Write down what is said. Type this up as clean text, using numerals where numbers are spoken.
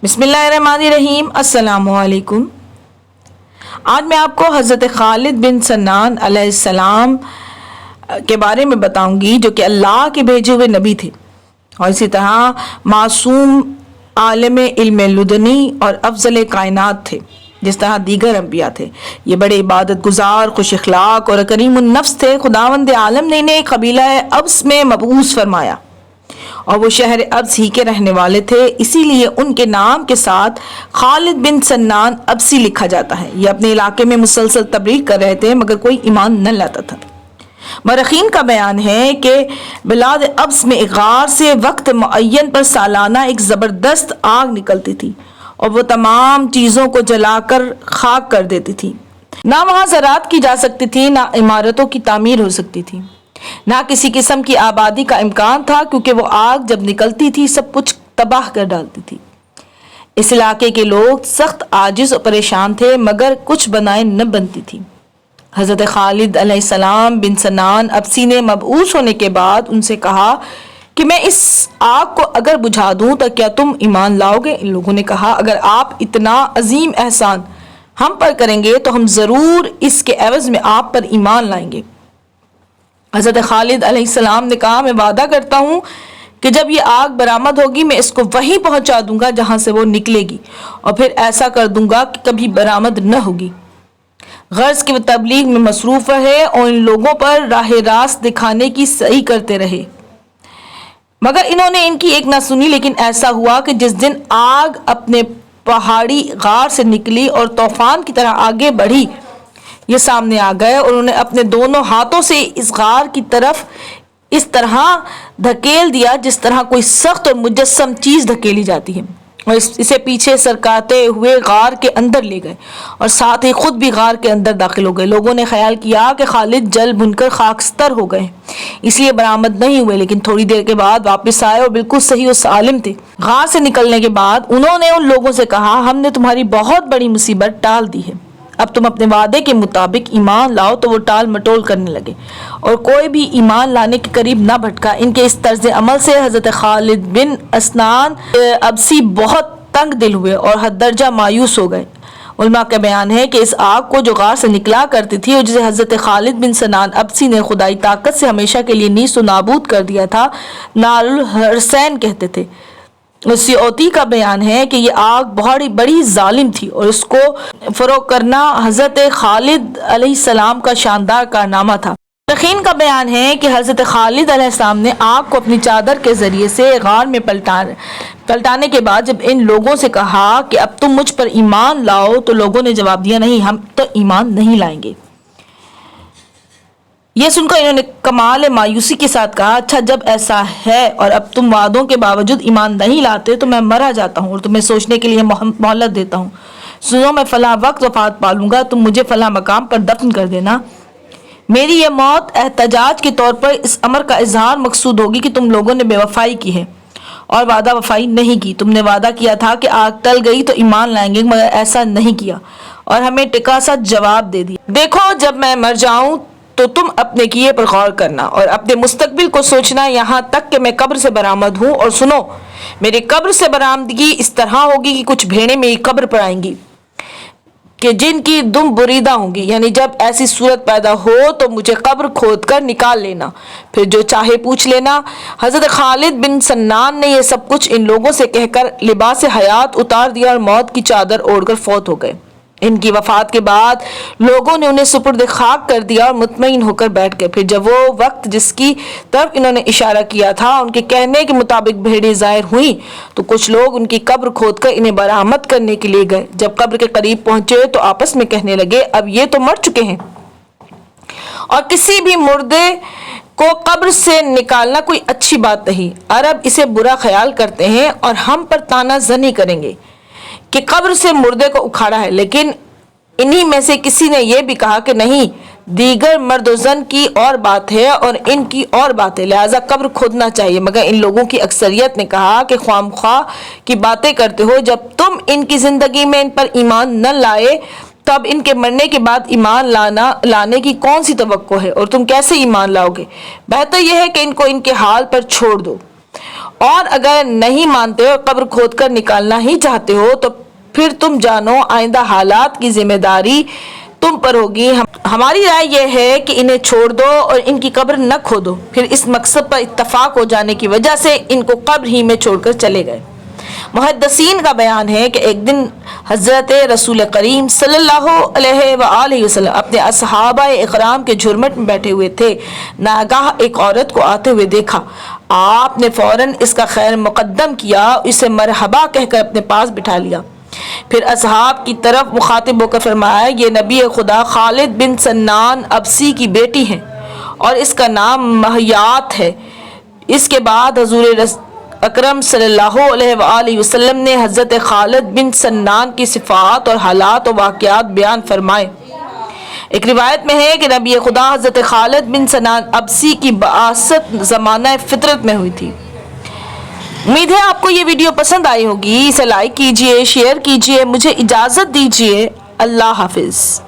बिस्मिल्लाहिर्रहमानिर्रहीम। अस्सलामुअलैकुम। आज मैं आपको हज़रत खालिद बिन सन्नान अलैहिस्सलाम के बारे में बताऊंगी, जो कि अल्लाह के भेजे हुए नबी थे और इसी तरह मासूम आलिम इल्म लुदनी और अफजल कायनात थे, जिस तरह दीगर अंबिया थे। ये बड़े इबादत गुजार, खुश अखलाक और करीमुन नफ्स थे। खुदावंद आलम ने इन्हें कबीला अब्स में मबऊस फरमाया और वो शहर अब्स ही के रहने वाले थे, इसीलिए उनके नाम के साथ खालिद बिन सन्नान अब्सी लिखा जाता है। ये अपने इलाके में मुसलसल तबलीग कर रहे थे मगर कोई ईमान न लाता था। मरखीन का बयान है कि बिलाद अब्स में गार से वक्त मुअय्यन पर सालाना एक ज़बरदस्त आग निकलती थी और वो तमाम चीज़ों को जलाकर खाक कर देती थी। ना वहाँ ज़राअत की जा सकती थी, ना इमारतों की तामीर हो सकती थी, ना किसी किस्म की आबादी का इम्कान था, क्योंकि वो आग जब निकलती थी सब कुछ तबाह कर डालती थी। इस इलाके के लोग सख्त आजिज और परेशान थे मगर कुछ बनाए न बनती थी। हज़रत खालिद अलैहिस्सलाम बिन सन्नान अब्सी ने मबऊस होने के बाद उनसे कहा कि मैं इस आग को अगर बुझा दूं तो क्या तुम ईमान लाओगे? इन लोगों ने कहा, अगर आप इतना अजीम एहसान हम पर करेंगे तो हम ज़रूर इसके एवज में आप पर ईमान लाएंगे। हज़रत खालिद अलैहिस्सलाम ने कहा, मैं वादा करता हूँ कि जब ये आग बरामद होगी मैं इसको वहीं पहुँचा दूंगा जहाँ से वो निकलेगी, और फिर ऐसा कर दूंगा कि कभी बरामद न होगी। गर्ज की तबलीग में मसरूफ़ रहे और इन लोगों पर राह रास्त दिखाने की सही करते रहे, मगर इन्होंने इनकी एक न सुनी। लेकिन ऐसा हुआ कि जिस दिन आग अपने पहाड़ी गार से निकली और तूफान की तरह आगे बढ़ी, ये सामने आ गए और उन्होंने अपने दोनों हाथों से इस गार की तरफ इस तरह धकेल दिया जिस तरह कोई सख्त और मुजस्सम चीज़ धकेली जाती है, और इसे पीछे सरकाते हुए गार के अंदर ले गए और साथ ही खुद भी गार के अंदर दाखिल हो गए। लोगों ने ख्याल किया कि खालिद जल भुनकर खाकस्तर हो गए, इसलिए बरामद नहीं हुए, लेकिन थोड़ी देर के बाद वापस आए और बिल्कुल सही और सालिम थे। गार से निकलने के बाद उन्होंने उन लोगों से कहा, हमने तुम्हारी बहुत बड़ी मुसीबत टाल दी है, अब तुम अपने वादे के मुताबिक ईमान लाओ। तो वो टाल मटोल करने लगे और कोई भी ईमान लाने के करीब ना भटका। इनके इस तर्ज अमल से हज़रत खालिद बिन सन्नान अब्सी बहुत तंग दिल हुए और हद दर्जा मायूस हो गए। उलमा का बयान है कि इस आग को जो गार से निकला करती थी और जिसे हज़रत खालिद बिन सन्नान अब्सी ने खुदाई ताकत से हमेशा के लिए नीस व नाबूद कर दिया था, नारुल हरसैन कहते थे। सियोती का बयान है कि ये आग बहुत बड़ी जालिम थी और इसको फरोग करना हज़रत खालिद अलैहिस्सलाम का शानदार कारनामा था। यकीन का बयान है कि हज़रत खालिद अलैहिस्सलाम ने आग को अपनी चादर के ज़रिए से गार में पलटाने के बाद जब इन लोगों से कहा कि अब तुम मुझ पर ईमान लाओ, तो लोगों ने जवाब दिया, नहीं, हम तो ईमान नहीं लाएंगे। यह सुनकर इन्होंने कमाल मायूसी के साथ कहा, अच्छा जब ऐसा है और अब तुम वादों के बावजूद ईमान नहीं लाते तो मैं मरा जाता हूँ और तुम्हें सोचने के लिए मोहलत देता हूँ। सुनो, मैं फला वक्त वफात पालूंगा, तुम मुझे फला मकाम पर दफन कर देना। मेरी यह मौत एहतजाज के तौर पर इस अमर का इजहार मकसूद होगी कि तुम लोगों ने बेवफाई की है और वादा वफाई नहीं की। तुमने वादा किया था कि आग टल गई तो ईमान लाएंगे, मगर ऐसा नहीं किया और हमें टिका सा जवाब दे दिया। देखो, जब मैं मर जाऊं तो तुम अपने किए पर गौर करना और अपने मुस्तकबिल को सोचना, यहाँ तक कि मैं कब्र से बरामद हूँ। और सुनो, मेरी कब्र से बरामदगी इस तरह होगी कि कुछ भेड़ें मेरी कब्र पर आएंगी कि जिनकी दुम बुरीदा होंगी, यानी जब ऐसी सूरत पैदा हो तो मुझे कब्र खोद कर निकाल लेना, फिर जो चाहे पूछ लेना। हज़रत खालिद बिन सन्नान ने यह सब कुछ इन लोगों से कहकर लिबास हयात उतार दिया और मौत की चादर ओढ़कर फौत हो गए। इनकी वफात के बाद लोगों ने उन्हें सुपुर्द खाक कर दिया और मुतमईन होकर बैठ गए। फिर जब वो वक्त जिसकी तरफ इन्होंने इशारा किया था उनके कहने के मुताबिक भेड़ें ज़ाहिर हुई तो कुछ लोग उनकी कब्र खोदकर इन्हें बरामद करने के लिए गए। जब कब्र के करीब पहुंचे तो आपस में कहने लगे, अब ये तो मर चुके हैं और किसी भी मुर्दे को कब्र से निकालना कोई अच्छी बात नहीं। अरब इसे बुरा ख्याल करते हैं और हम पर ताना जनी करेंगे कि कब्र से मुर्दे को उखाड़ा है। लेकिन इन्हीं में से किसी ने यह भी कहा कि नहीं, दीगर मर्दोजन की और बात है और इनकी और बात है, लिहाजा कब्र खोदना चाहिए। मगर इन लोगों की अक्सरियत ने कहा कि ख्वामख्वाह की बातें करते हो, जब तुम इनकी ज़िंदगी में इन पर ईमान न लाए तब इनके मरने के बाद ईमान लाने की कौन सी तवक्को है और तुम कैसे ईमान लाओगे? बेहतर यह है कि इनको इनके हाल पर छोड़ दो اور اگر نہیں مانتے اور قبر کھود کر نکالنا ہی چاہتے ہو تو پھر تم جانو آئندہ حالات کی ذمہ داری تم پر ہوگی۔ ہماری رائے یہ ہے کہ انہیں چھوڑ دو اور ان کی قبر نہ کھودو۔ پھر اس مقصد پر اتفاق ہو جانے کی وجہ سے ان کو قبر ہی میں چھوڑ کر چلے گئے۔ محدثین کا بیان ہے کہ ایک دن حضرت رسول کریم صلی اللہ علیہ وآلہ وسلم اپنے اصحابہ اکرام کے جھرمٹ میں بیٹھے ہوئے تھے، ناگاہ ایک عورت کو آتے ہوئے دیکھا۔ آپ نے فوراً اس کا خیر مقدم کیا، اسے مرحبا کہہ کر اپنے پاس بٹھا لیا۔ پھر اصحاب کی طرف مخاطب ہو کر فرمایا، یہ نبی خدا خالد بن سنان ابسی کی بیٹی ہیں اور اس کا نام مہیات ہے۔ اس کے بعد حضور اکرم صلی اللہ علیہ وآلہ وسلم نے حضرت خالد بن سنان کی صفات اور حالات و واقعات بیان فرمائے۔ ایک روایت میں ہے کہ نبی خدا حضرت خالد بن سنان ابسی کی بعثت زمانہ فطرت میں ہوئی تھی۔ امید ہے آپ کو یہ ویڈیو پسند آئی ہوگی، اسے لائک کیجئے، شیئر کیجئے، مجھے اجازت دیجئے، اللہ حافظ۔